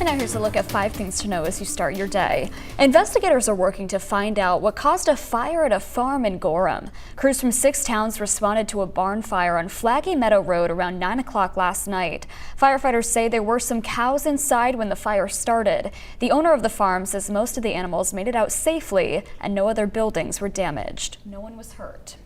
And now here's a look at 5 things to know as you start your day. Investigators are working to find out what caused a fire at a farm in Gorham. Crews from 6 towns responded to a barn fire on Flaggy Meadow Road around 9 o'clock last night. Firefighters say there were some cows inside when the fire started. The owner of the farm says most of the animals made it out safely and no other buildings were damaged. No one was hurt.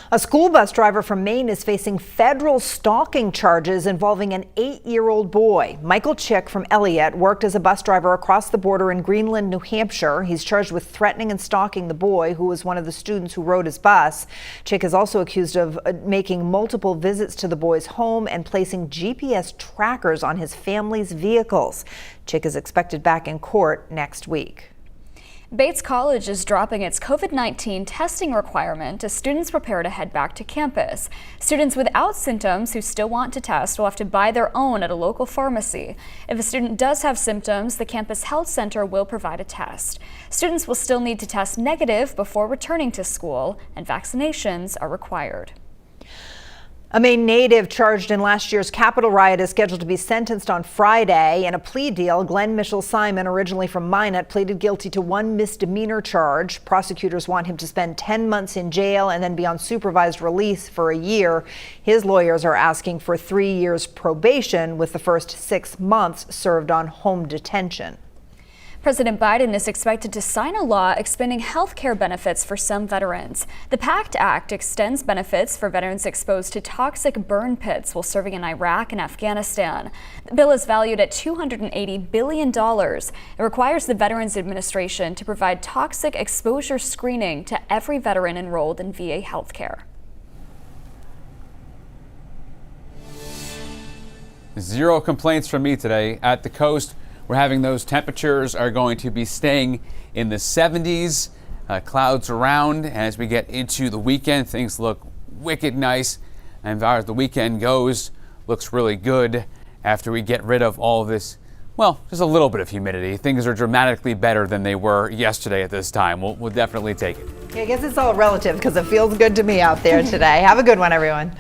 A school bus driver from Maine is facing federal stalking charges involving an 8-year-old boy. Michael Chick from Elliott worked as a bus driver across the border in Greenland, New Hampshire. He's charged with threatening and stalking the boy, who was one of the students who rode his bus. Chick is also accused of making multiple visits to the boy's home and placing GPS trackers on his family's vehicles. Chick is expected back in court next week. Bates College is dropping its COVID-19 testing requirement as students prepare to head back to campus. Students without symptoms who still want to test will have to buy their own at a local pharmacy. If a student does have symptoms, the campus health center will provide a test. Students will still need to test negative before returning to school, and vaccinations are required. A Maine native charged in last year's Capitol riot is scheduled to be sentenced on Friday. In a plea deal, Glenn Mitchell Simon, originally from Minot, pleaded guilty to 1 misdemeanor charge. Prosecutors want him to spend 10 months in jail and then be on supervised release for a year. His lawyers are asking for 3 years probation, with the first 6 months served on home detention. President Biden is expected to sign a law expanding health care benefits for some veterans. The PACT Act extends benefits for veterans exposed to toxic burn pits while serving in Iraq and Afghanistan. The bill is valued at $280 billion. It requires the Veterans Administration to provide toxic exposure screening to every veteran enrolled in VA health care. Zero complaints from me today. At the coast, we're having those temperatures are going to be staying in the 70s. Clouds around as we get into the weekend. Things look wicked nice. And as far as the weekend goes, looks really good after we get rid of all of this, well, just a little bit of humidity. Things are dramatically better than they were yesterday at this time. We'll definitely take it. I guess it's all relative because it feels good to me out there today. Have a good one, everyone.